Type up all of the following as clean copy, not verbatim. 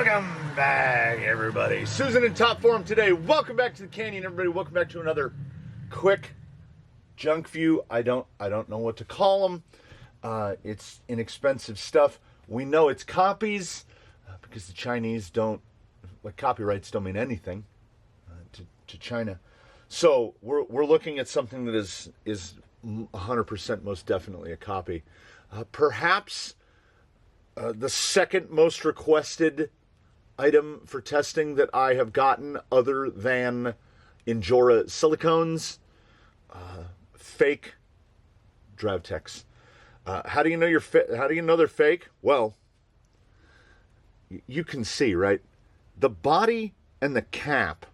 Welcome back, everybody. Susan in top form today. Welcome back to the Canyon, everybody. Welcome back to another quick junk view. I don't know what to call them. It's inexpensive stuff. We know it's copies because the Chinese don't, like, copyrights don't mean anything to China. So we're looking at something that is 100% most definitely a copy. Perhaps the second most requested item for testing that I have gotten, other than Injora silicones, fake Dravtechs. How do you know how do you know they're fake? Well, you can see, right? The body and the cap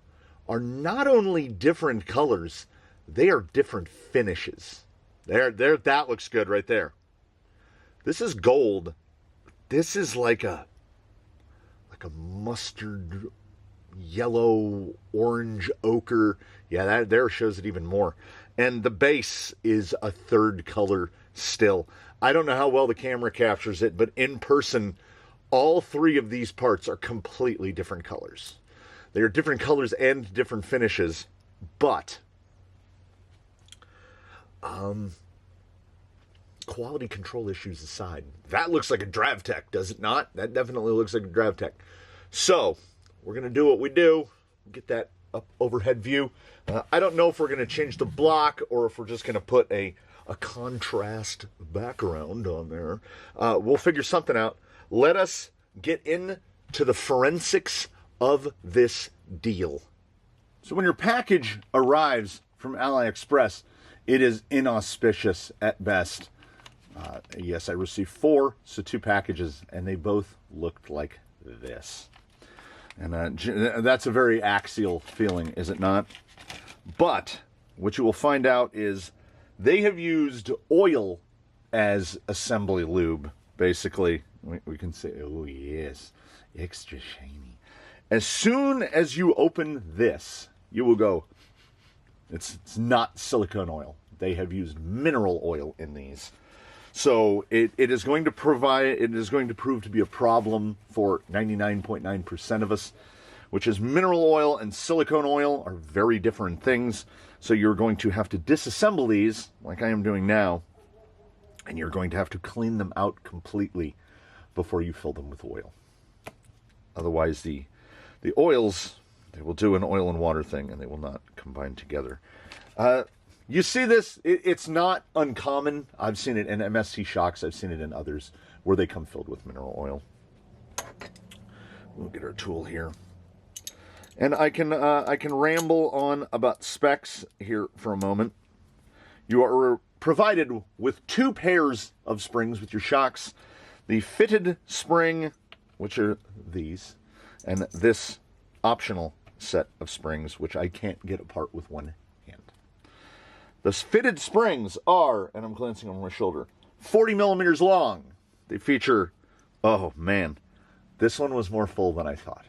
are not only different colors, they are different finishes. There, that looks good right there. This is gold. This is like a mustard, yellow, orange, ochre. Yeah, that there shows it even more. And the base is a third color still. I don't know how well the camera captures it, but in person, all three of these parts are completely different colors. They are different colors and different finishes, but quality control issues aside, that looks like a Dravtech, does it not? That definitely looks like a Dravtech. So we're going to do what we do, get that up overhead view. I don't know if we're going to change the block or if we're just going to put a contrast background on there. We'll figure something out. Let us get into the forensics of this deal. So when your package arrives from AliExpress, it is inauspicious at best. Yes, I received 4, so 2 packages, and they both looked like this. And that's a very axial feeling, is it not? But what you will find out is they have used oil as assembly lube, basically. We can say, oh yes, extra shiny. As soon as you open this, you will go, it's not silicone oil. They have used mineral oil in these. So it is going to prove to be a problem for 99.9% of us, which is mineral oil and silicone oil are very different things. So you're going to have to disassemble these, like I am doing now, and you're going to have to clean them out completely before you fill them with oil. Otherwise, the oils, they will do an oil and water thing, and they will not combine together. You see this, it's not uncommon. I've seen it in MST shocks. I've seen it in others where they come filled with mineral oil. We'll get our tool here. And I can ramble on about specs here for a moment. You are provided with 2 pairs of springs with your shocks. The fitted spring, which are these, and this optional set of springs, which I can't get apart with one hand. The fitted springs are, and I'm glancing over my shoulder, 40 millimeters long. They feature, oh man, this one was more full than I thought.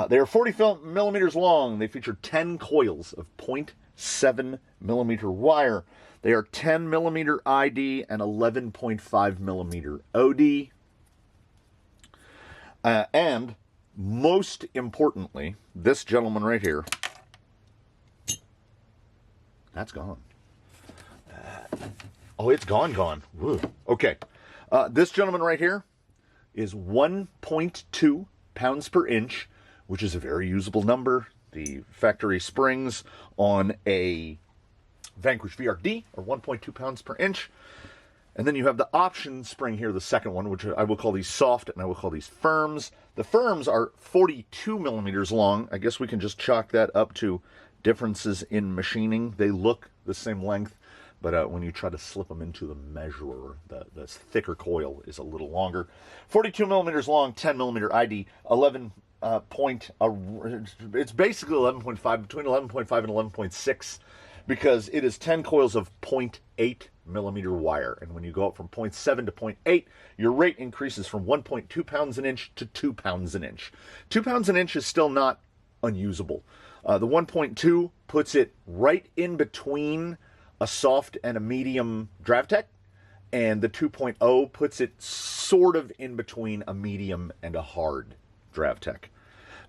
They are 40 millimeters long. They feature 10 coils of 0.7 millimeter wire. They are 10 millimeter ID and 11.5 millimeter OD. And most importantly, this gentleman right here, that's gone. Oh, it's gone. Woo. Okay. This gentleman right here is 1.2 pounds per inch, which is a very usable number. The factory springs on a Vanquish VRD are 1.2 pounds per inch. And then you have the option spring here, the second one, which I will call these soft and I will call these firms. The firms are 42 millimeters long. I guess we can just chalk that up to differences in machining. They look the same length, but when you try to slip them into the measurer, the thicker coil is a little longer. 42 millimeters long, 10 millimeter ID, 11 it's basically 11.5, between 11.5 and 11.6, because it is 10 coils of 0.8 millimeter wire. And when you go up from 0.7 to 0.8, your rate increases from 1.2 pounds an inch to 2 pounds an inch. 2 pounds an inch is still not unusable. The 1.2 puts it right in between a soft and a medium Dravtech, and the 2.0 puts it sort of in between a medium and a hard Dravtech.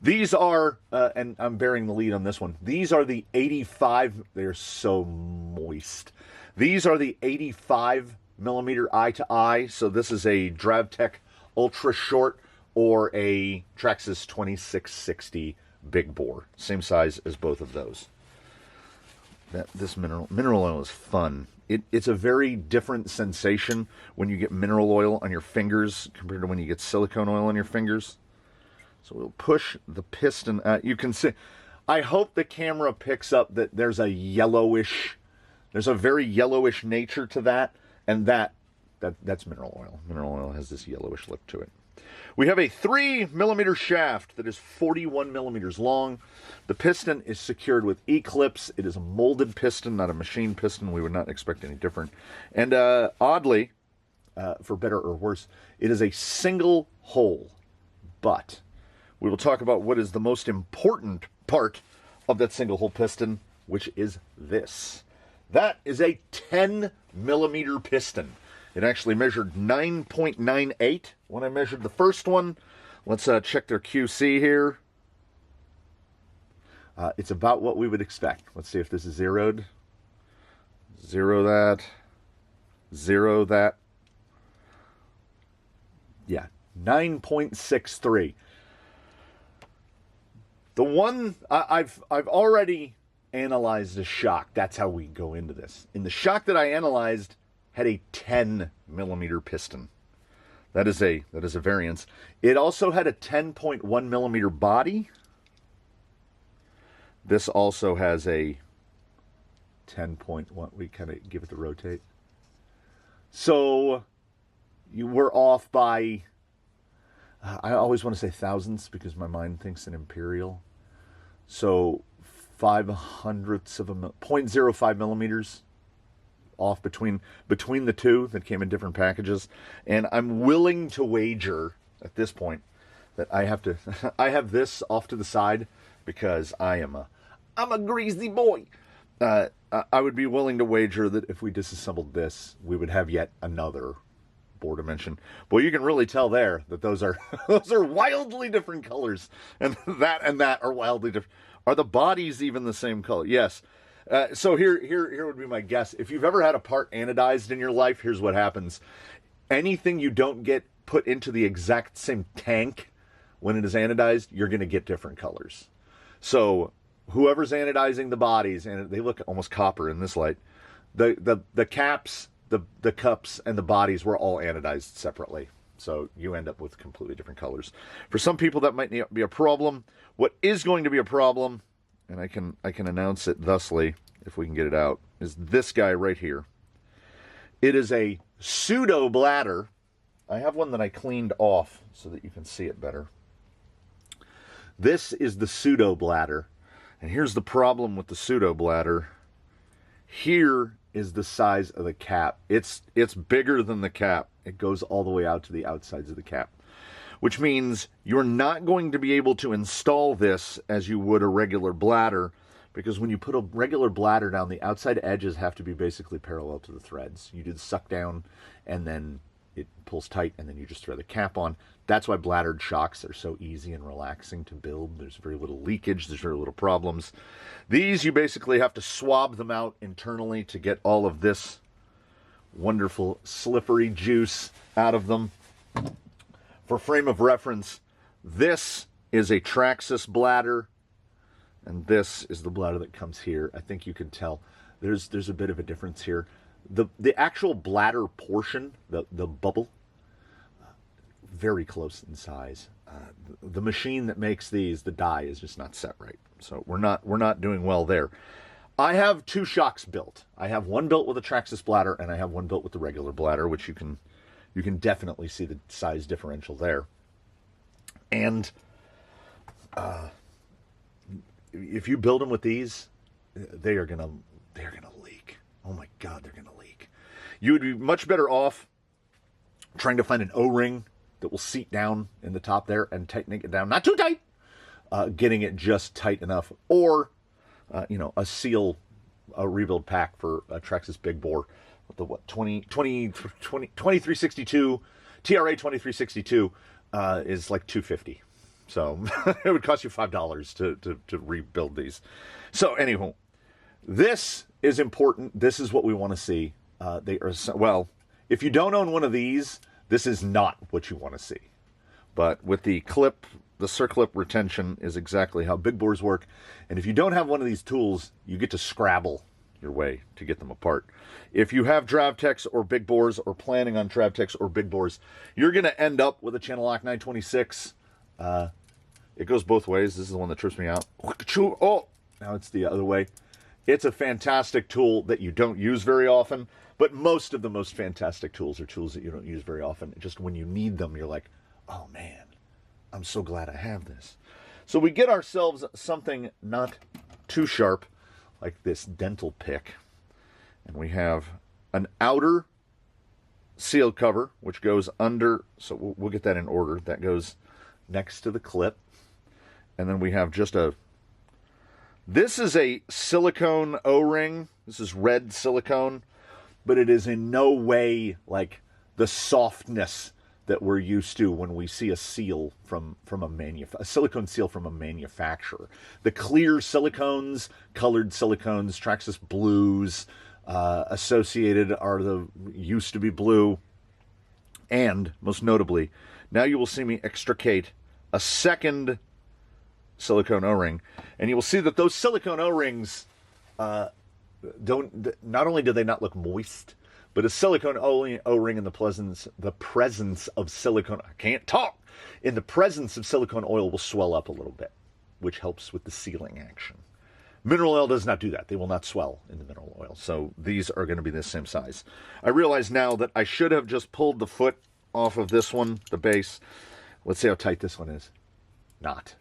These are, and I'm bearing the lead on this one, these are the 85, they're so moist. These are the 85 millimeter eye to eye, so this is a Dravtech Ultra Short or a TRaxxas 2660 Big Bore. Same size as both of those. This mineral oil is fun. It's a very different sensation when you get mineral oil on your fingers compared to when you get silicone oil on your fingers. So we'll push the piston out. You can see, I hope the camera picks up that there's a very yellowish nature to that, and that's mineral oil. Mineral oil has this yellowish look to it. We have a 3 millimeter shaft that is 41 millimeters long. The piston is secured with E-clips. It is a molded piston, not a machine piston. We would not expect any different. And oddly, for better or worse, it is a single hole. But we will talk about what is the most important part of that single hole piston, which is this. That is a 10 millimeter piston. It actually measured 9.98 when I measured the first one. Let's check their QC here. It's about what we would expect. Let's see if this is zeroed. Zero that. Zero that. Yeah, 9.63. The one I've already analyzed the shock. That's how we go into this. In the shock that I analyzed, had a 10 millimeter piston. That is a variance. It also had a 10.1 millimeter body. This also has a 10.1. We kind of give it the rotate. So you were off by, I always want to say thousandths because my mind thinks in imperial. So 0.05 of a 0.05 millimeters off between the two that came in different packages. And I'm willing to wager at this point that I have this off to the side because I'm a greasy boy. I would be willing to wager that if we disassembled this, we would have yet another bore dimension. Boy, you can really tell there that those are wildly different colors, and that are wildly different. Are the bodies even the same color? Yes. So here would be my guess. If you've ever had a part anodized in your life, here's what happens. Anything you don't get put into the exact same tank when it is anodized, you're going to get different colors. So whoever's anodizing the bodies, and they look almost copper in this light, the caps, the cups, and the bodies were all anodized separately. So you end up with completely different colors. For some people, that might be a problem. What is going to be a problem, and I can announce it thusly, if we can get it out, is this guy right here. It is a pseudo bladder. I have one that I cleaned off so that you can see it better. This is the pseudo bladder. And here's the problem with the pseudo bladder. Here is the size of the cap. It's bigger than the cap. It goes all the way out to the outsides of the cap, which means you're not going to be able to install this as you would a regular bladder, because when you put a regular bladder down, the outside edges have to be basically parallel to the threads. You do the suck down, and then it pulls tight, and then you just throw the cap on. That's why bladdered shocks are so easy and relaxing to build. There's very little leakage. There's very little problems. These, you basically have to swab them out internally to get all of this wonderful slippery juice out of them. For frame of reference, this is a TRaxxas bladder, and this is the bladder that comes here. I think you can tell there's a bit of a difference here. The actual bladder portion, the bubble, very close in size. The machine that makes these, the die is just not set right. So we're not doing well there. I have two shocks built. I have one built with a TRaxxas bladder, and I have one built with the regular bladder, which you can definitely see the size differential there. And if you build them with these, they're gonna leak. Oh my God, they're gonna leak. You would be much better off trying to find an O-ring that will seat down in the top there and tightening it down, not too tight, getting it just tight enough, or a rebuild pack for a TRaxxas Big Bore with the 2362 TRA 2362 is like $250. So it would cost you $5 to rebuild these. So anywho, this is important. This is what we want to see. They are, well, if you don't own one of these, this is not what you want to see. But with the clip, the circlip retention is exactly how big bores work. And if you don't have one of these tools, you get to scrabble your way to get them apart. If you have Dravtechs or big bores, or planning on Dravtechs or big bores, you're going to end up with a channel lock 926. It goes both ways. This is the one that trips me out. Oh, now it's the other way. It's a fantastic tool that you don't use very often, but most of the most fantastic tools are tools that you don't use very often. Just when you need them, you're like, oh man, I'm so glad I have this. So we get ourselves something not too sharp, like this dental pick. And we have an outer seal cover, which goes under, so we'll get that in order. That goes next to the clip. And then we have just a, this is a silicone O-ring. This is red silicone, but it is in no way like the softness that we're used to when we see a seal from a silicone seal from a manufacturer. The clear silicones, colored silicones, TRaxxas blues, associated are the used to be blue. And most notably, now you will see me extricate a second silicone O-ring, and you will see that those silicone O-rings not only do they not look moist, but a silicone O-ring in the presence of silicone, I can't talk, in the presence of silicone oil will swell up a little bit, which helps with the sealing action. Mineral oil does not do that. They will not swell in the mineral oil. So these are going to be the same size. I realize now that I should have just pulled the foot off of this one, the base. Let's see how tight this one is. Not.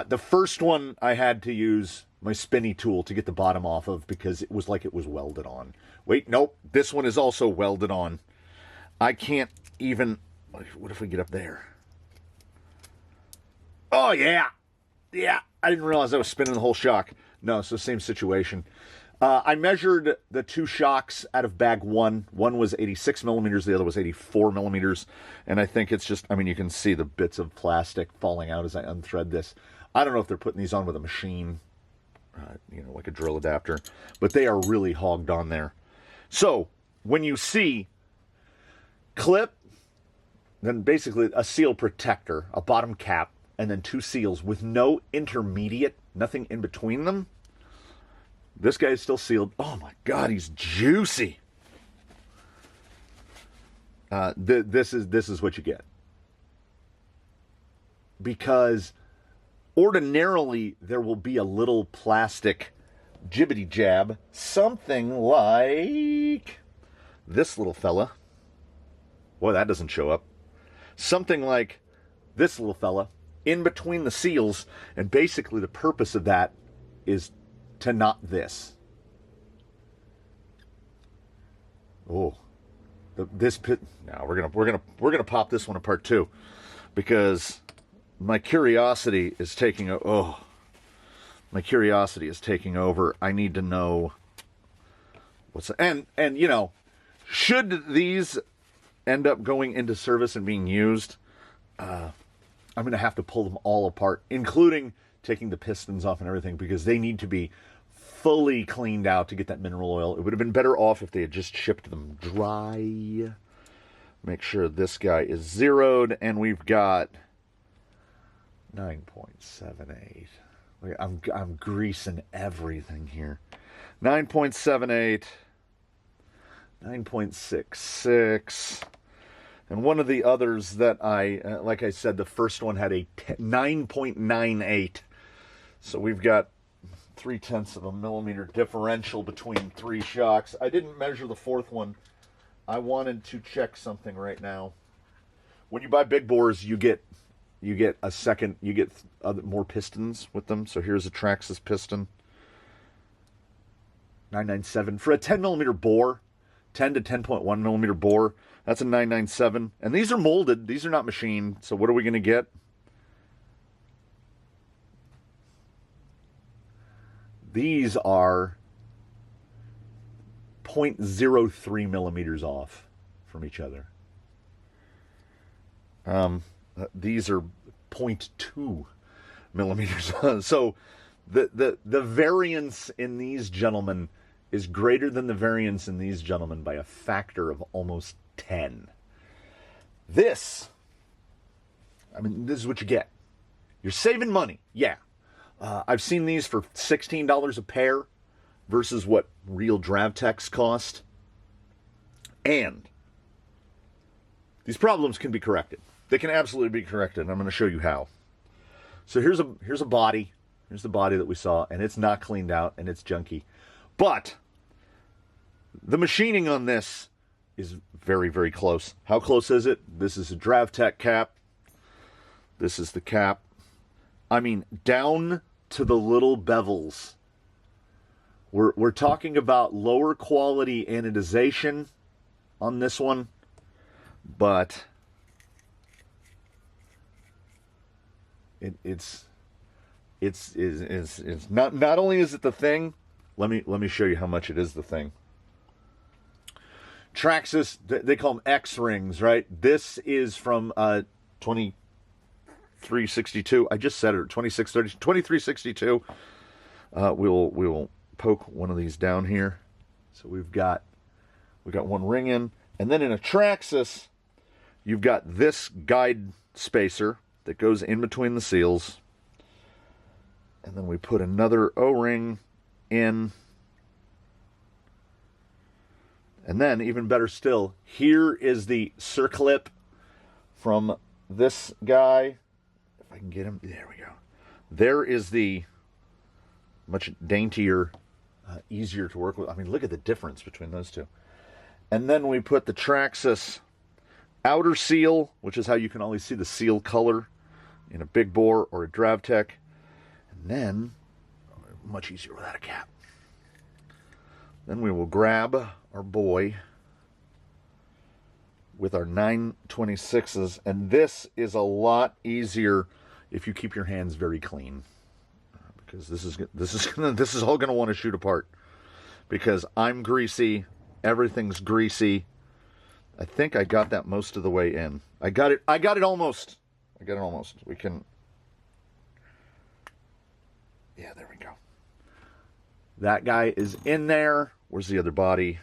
The first one I had to use my spinny tool to get the bottom off of because it was like it was welded on. Wait, nope. This one is also welded on. I can't even... What if we get up there? Oh, yeah. Yeah. I didn't realize I was spinning the whole shock. No, it's the same situation. I measured the two shocks out of bag one. One was 86 millimeters. The other was 84 millimeters. And I think it's just... I mean, you can see the bits of plastic falling out as I unthread this. I don't know if they're putting these on with a machine, you know, like a drill adapter, but they are really hogged on there. So when you see clip, then basically a seal protector, a bottom cap, and then two seals with no intermediate, nothing in between them. This guy is still sealed. Oh my God, he's juicy. This is what you get. Because ordinarily, there will be a little plastic jibbity jab, something like this little fella. Boy, that doesn't show up. Something like this little fella in between the seals, and basically the purpose of that is to knot this. Oh, this pit. Now we're gonna pop this one apart too, because my curiosity is taking my curiosity is taking over. I need to know what's and you know, should these end up going into service and being used, I'm going to have to pull them all apart, including taking the pistons off and everything, because they need to be fully cleaned out to get that mineral oil. It would have been better off if they had just shipped them dry. Make sure this guy is zeroed, and we've got 9.78. I'm greasing everything here. 9.78, 9.66, and one of the others that I, like I said, the first one had a 9.98. So we've got 0.3 of a millimeter differential between three shocks. I didn't measure the fourth one. I wanted to check something right now. When you buy big bores, you get a second, you get more pistons with them. So here's a TRaxxas piston. 997 for a 10 millimeter bore, 10 to 10.1 millimeter bore. That's a 997. And these are molded. These are not machined. So what are we going to get? These are 0.03 millimeters off from each other. These are 1.2 millimeters. So the variance in these gentlemen is greater than the variance in these gentlemen by a factor of almost 10. This, I mean, this is what you get. You're saving money, yeah. I've seen these for $16 a pair versus what real Dravtechs cost. And these problems can be corrected. They can absolutely be corrected, and I'm going to show you how. So here's a body. Here's the body that we saw, and it's not cleaned out, and it's junky. But the machining on this is very, very close. How close is it? This is a Dravtech cap. This is the cap. I mean, down to the little bevels. We're talking about lower quality anodization on this one, but it's not only is it the thing. Let me show you how much it is the thing. TRaxxas, they call them X rings, right? This is from 2362. I just said it, 2362. We'll poke one of these down here. So we got one ring in, and then in a TRaxxas, you've got this guide spacer that goes in between the seals, and then we put another O-ring in. And then, even better still, here is the circlip from this guy. If I can get him, there we go. There is the much daintier, easier to work with. I mean, look at the difference between those two. And then we put the TRaxxas outer seal, which is how you can always see the seal color in a big bore or a Dravtech. And then, much easier without a cap. Then we will grab our boy with our 926s, and this is a lot easier if you keep your hands very clean, because this is all gonna want to shoot apart, because I'm greasy, everything's greasy. I think I got that most of the way in. I got it almost. We can, yeah, there we go. That guy is in there. Where's the other body?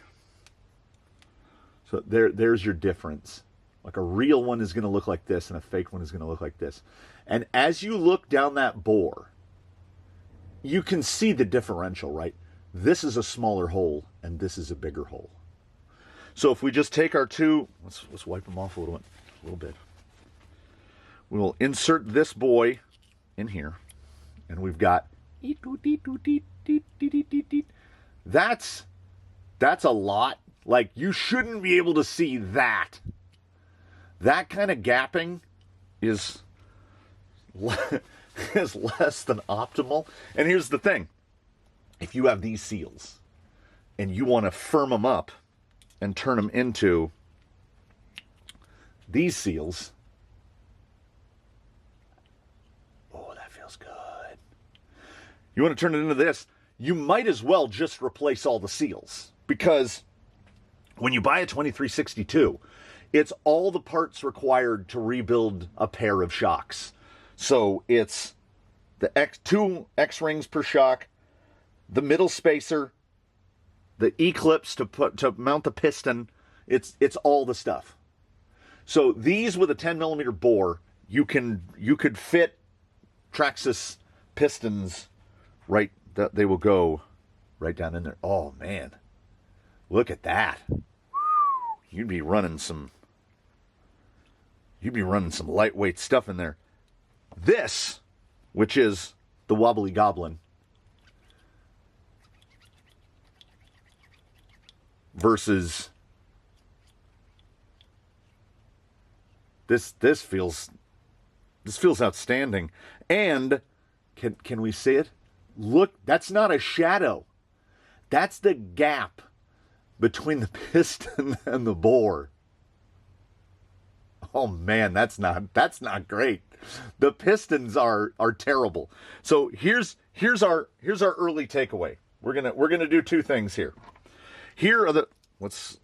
So there's your difference. Like a real one is going to look like this, and a fake one is going to look like this. And as you look down that bore, you can see the differential, right? This is a smaller hole, and this is a bigger hole. So if we just take our two, let's wipe them off a little bit. We will insert this boy in here, and we've got that's a lot. Like, you shouldn't be able to see that. That kind of gapping is less than optimal. And here's the thing. If you have these seals and you want to firm them up and turn them into these seals, oh, that feels good. You want to turn it into this, you might as well just replace all the seals, because when you buy a 2362, it's all the parts required to rebuild a pair of shocks. So it's the two X rings per shock, the middle spacer, the E-clips to mount the piston. It's all the stuff. So these with a 10 millimeter bore, you could fit TRaxxas pistons right. That they will go right down in there. Oh man, look at that. You'd be running some lightweight stuff in there. This, which is the Wobbly Goblin, versus this feels outstanding. And can we see it? Look, that's not a shadow. That's the gap between the piston and the bore. Oh man, that's not great. The pistons are terrible. So here's our early takeaway. We're gonna do two things here. Here are the let's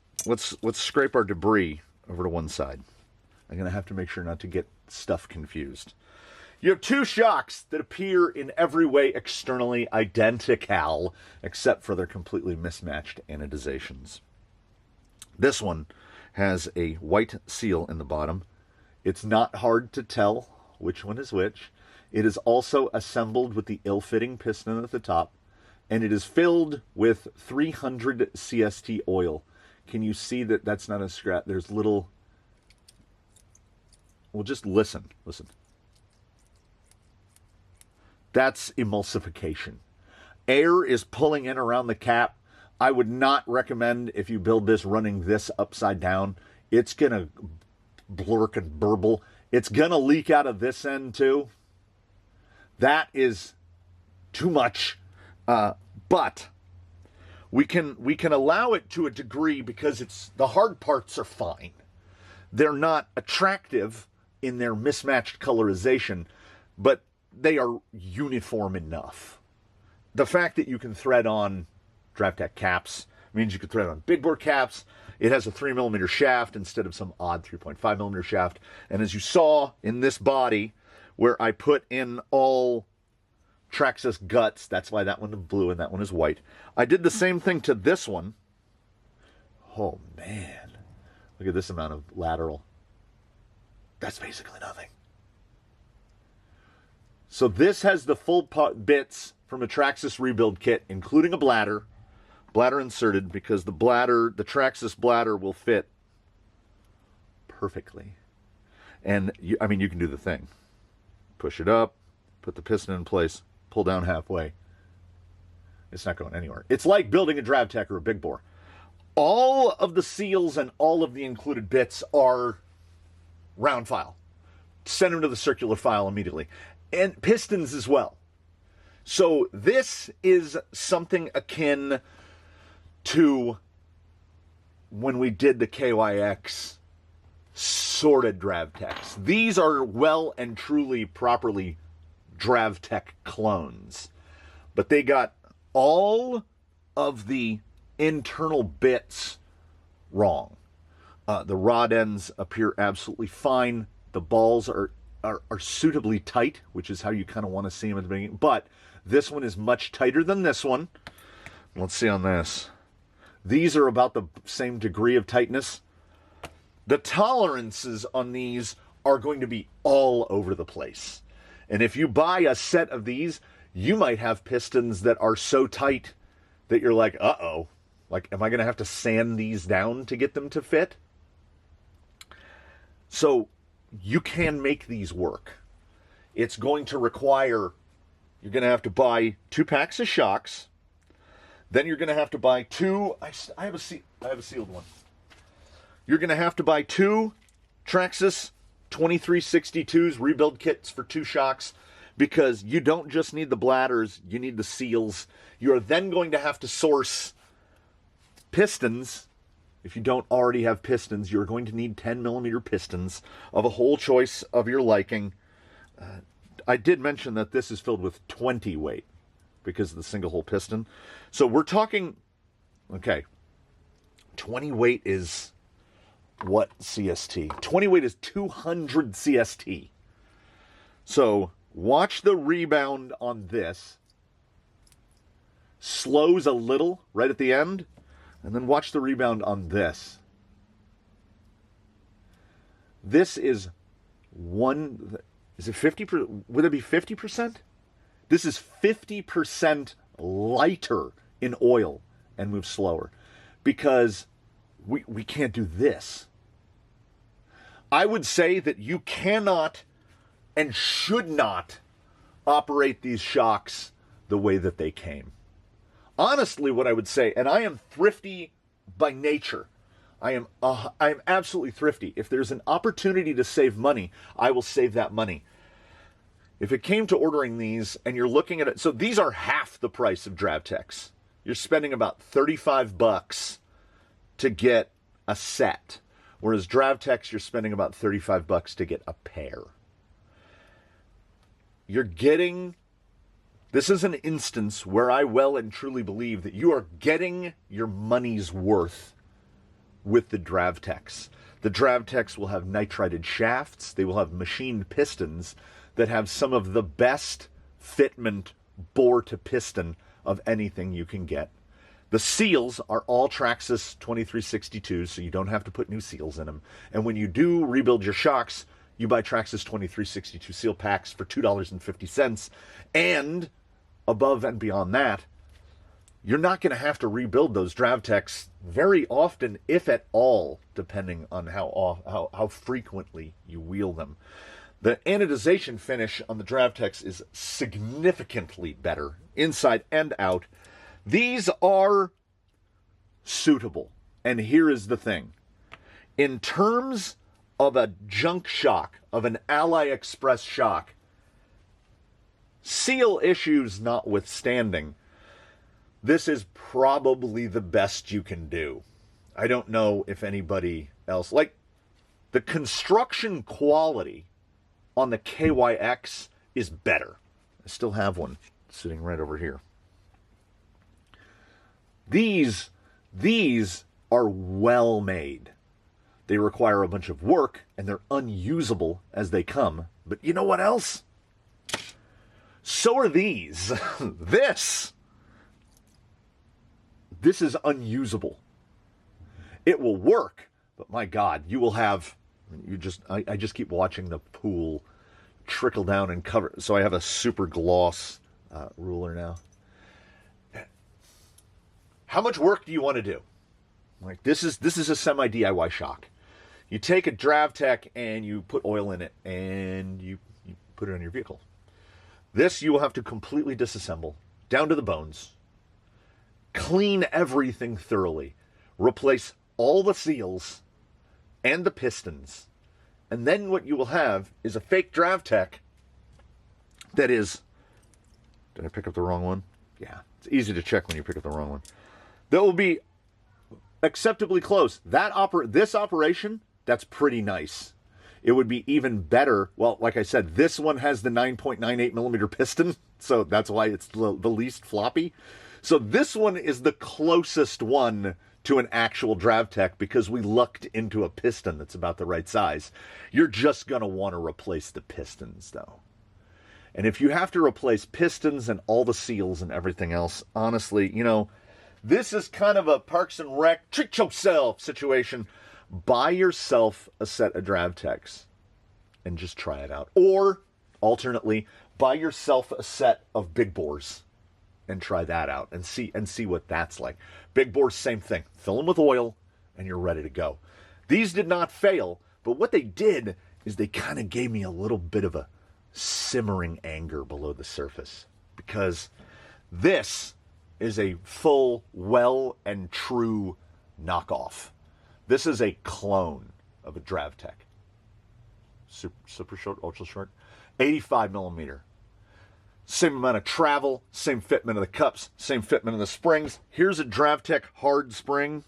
scrape our debris over to one side. I'm gonna have to make sure not to get stuff confused. You have two shocks that appear in every way externally identical, except for their completely mismatched anodizations. This one has a white seal in the bottom. It's not hard to tell which one is which. It is also assembled with the ill-fitting piston at the top, and it is filled with 300 CST oil. Can you see that that's not a scratch? There's little... Well, just listen. Listen. That's emulsification. Air is pulling in around the cap. I would not recommend, if you build this, running this upside down. It's going to blurk and burble. It's going to leak out of this end too. That is too much. But we can allow it to a degree because the hard parts are fine. They're not attractive in their mismatched colorization, but they are uniform enough. The fact that you can thread on Dravtech caps means you can thread on big bore caps. It has a 3mm shaft instead of some odd 3.5mm shaft. And as you saw in this body, where I put in all TRaxxas guts, that's why that one is blue and that one is white. I did the same thing to this one. Oh, man. Look at this amount of lateral. That's basically nothing. So this has the full bits from a TRaxxas rebuild kit, including a bladder inserted, because the TRaxxas bladder will fit perfectly. And you can do the thing. Push it up, put the piston in place, pull down halfway. It's not going anywhere. It's like building a Dravtech or a big bore. All of the seals and all of the included bits are round file. Send them to the circular file immediately. And pistons as well. So this is something akin to when we did the KYX sorted Dravtechs. These are well and truly properly Dravtech clones. But they got all of the internal bits wrong. The rod ends appear absolutely fine. The balls are suitably tight, which is how you kind of want to see them at the beginning. But this one is much tighter than this one. Let's see on this. These are about the same degree of tightness. The tolerances on these are going to be all over the place. And if you buy a set of these, you might have pistons that are so tight that you're like, uh-oh. Like, am I going to have to sand these down to get them to fit? So you can make these work. It's going to require, you're going to have to buy 2 packs of shocks. Then you're going to have to buy 2, I have a sealed one. You're going to have to buy 2 TRaxxas 2362s rebuild kits for 2 shocks, because you don't just need the bladders, you need the seals. You're then going to have to source pistons. If you don't already have pistons, you're going to need 10mm pistons of a whole choice of your liking. I did mention that this is filled with 20 weight because of the single hole piston. So we're talking, okay, 20 weight is what CST? 20 weight is 200 CST. So watch the rebound on this. Slows a little right at the end. And then watch the rebound on this. This is is it 50%? Would it be 50%? This is 50% lighter in oil and moves slower, because we can't do this. I would say that you cannot and should not operate these shocks the way that they came. Honestly, what I would say, and I am thrifty by nature. I am absolutely thrifty. If there's an opportunity to save money, I will save that money. If it came to ordering these and you're looking at it, so these are half the price of Dravtechs. You're spending about $35 to get a set, whereas Dravtechs you're spending about $35 to get a pair. You're getting, this is an instance where I well and truly believe that you are getting your money's worth with the Dravtechs. The Dravtechs will have nitrided shafts. They will have machined pistons that have some of the best fitment bore to piston of anything you can get. The seals are all TRaxxas 2362, so you don't have to put new seals in them. And when you do rebuild your shocks, you buy TRaxxas 2362 seal packs for $2.50. And above and beyond that, you're not going to have to rebuild those Dravtechs very often, if at all, depending on how frequently you wheel them. The anodization finish on the Dravtechs is significantly better, inside and out. These are suitable. And here is the thing. In terms of a junk shock, of an AliExpress shock, seal issues notwithstanding, this is probably the best you can do. I don't know if anybody else... Like, the construction quality on the KYX is better. I still have one sitting right over here. These are well made. They require a bunch of work, and they're unusable as they come. But you know what else? So are these. This is unusable. It will work, but my God, you will have... I just keep watching the pool trickle down and cover. So I have a super gloss ruler now. How much work do you want to do? Like, this is a semi-DIY shock. You take a Dravtech and you put oil in it and you put it on your vehicle. This you will have to completely disassemble, down to the bones, clean everything thoroughly, replace all the seals and the pistons, and then what you will have is a fake Dravtech that is... Did I pick up the wrong one? Yeah, it's easy to check when you pick up the wrong one. That will be acceptably close. This operation, that's pretty nice. It would be even better. Well, like I said, this one has the 9.98 millimeter piston, so that's why it's the least floppy. So this one is the closest one to an actual Dravtech because we lucked into a piston that's about the right size. You're just going to want to replace the pistons, though. And if you have to replace pistons and all the seals and everything else, honestly, you know, this is kind of a Parks and Rec, treat yourself situation. Buy yourself a set of Dravtechs and just try it out. Or, alternately, buy yourself a set of big bores and try that out and see what that's like. Big bores, same thing. Fill them with oil and you're ready to go. These did not fail, but what they did is they kind of gave me a little bit of a simmering anger below the surface, because this is a full, well and true knockoff. This is a clone of a Dravtech. Super short, ultra short, 85 millimeter. Same amount of travel, same fitment of the cups, same fitment of the springs. Here's a Dravtech hard spring.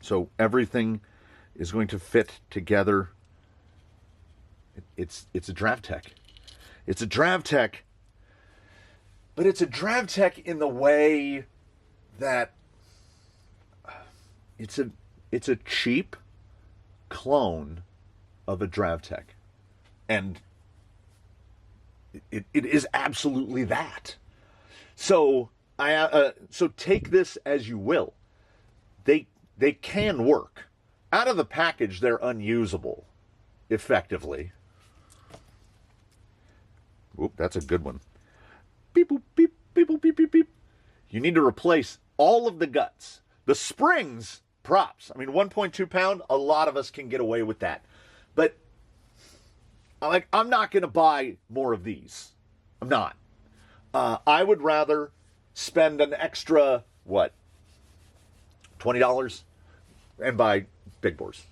So everything is going to fit together. It's a Dravtech. It's a Dravtech, but it's a Dravtech in the way that it's a cheap clone of a Dravtech. And it is absolutely that. So so take this as you will. They can work. Out of the package, they're unusable, effectively. Oop, that's a good one. Beep, boop, beep, beep, boop, beep, beep, beep. You need to replace all of the guts. The springs, props. I mean, 1.2 pound, a lot of us can get away with that. But I'm not going to buy more of these. I'm not. I would rather spend an extra, what, $20 and buy big bores.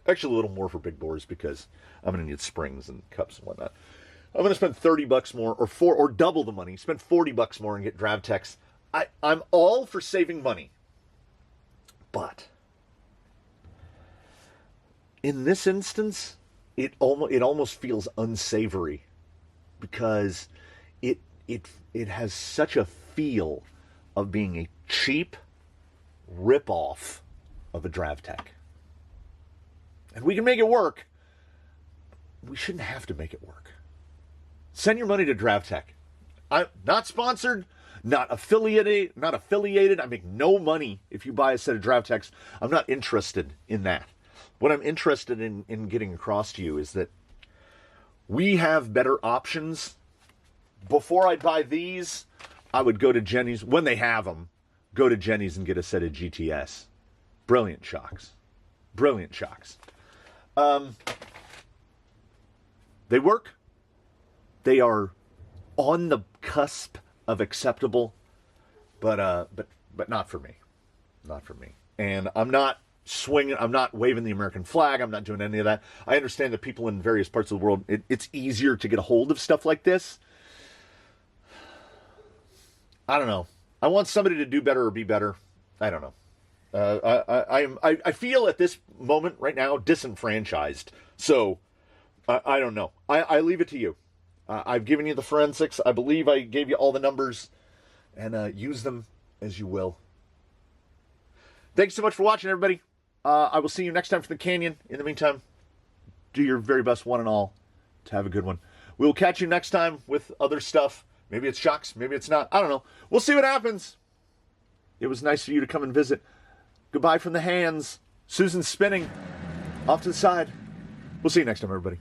Actually, a little more for big bores because I'm going to need springs and cups and whatnot. I'm going to spend $30 more or double the money, spend $40 more and get Dravtechs. I'm all for saving money. But in this instance, it almost feels unsavory because it has such a feel of being a cheap rip-off of a Dravtech. And we can make it work, we shouldn't have to make it work. Send your money to Dravtech. I'm not sponsored, not affiliated. I make no money if you buy a set of Dravtechs. I'm not interested in that. What I'm interested in getting across to you is that we have better options. Before I buy these, I would go to Jenny's, when they have them, go to Jenny's and get a set of GTS. Brilliant shocks. Brilliant shocks. They work. They are on the cusp of acceptable, but not for me. Not for me. And I'm not swinging, I'm not waving the American flag, I'm not doing any of that. I understand that people in various parts of the world, it's easier to get a hold of stuff like this. I don't know. I want somebody to do better or be better. I don't know. I feel at this moment right now disenfranchised. So I don't know. I leave it to you. I've given you the forensics. I believe I gave you all the numbers, and use them as you will. Thanks so much for watching, everybody. I will see you next time for the Canyon. In the meantime, do your very best, one and all, to have a good one. We will catch you next time with other stuff. Maybe it's shocks, maybe it's not. I don't know. We'll see what happens. It was nice for you to come and visit. Goodbye from the hands. Susan's spinning off to the side. We'll see you next time, everybody.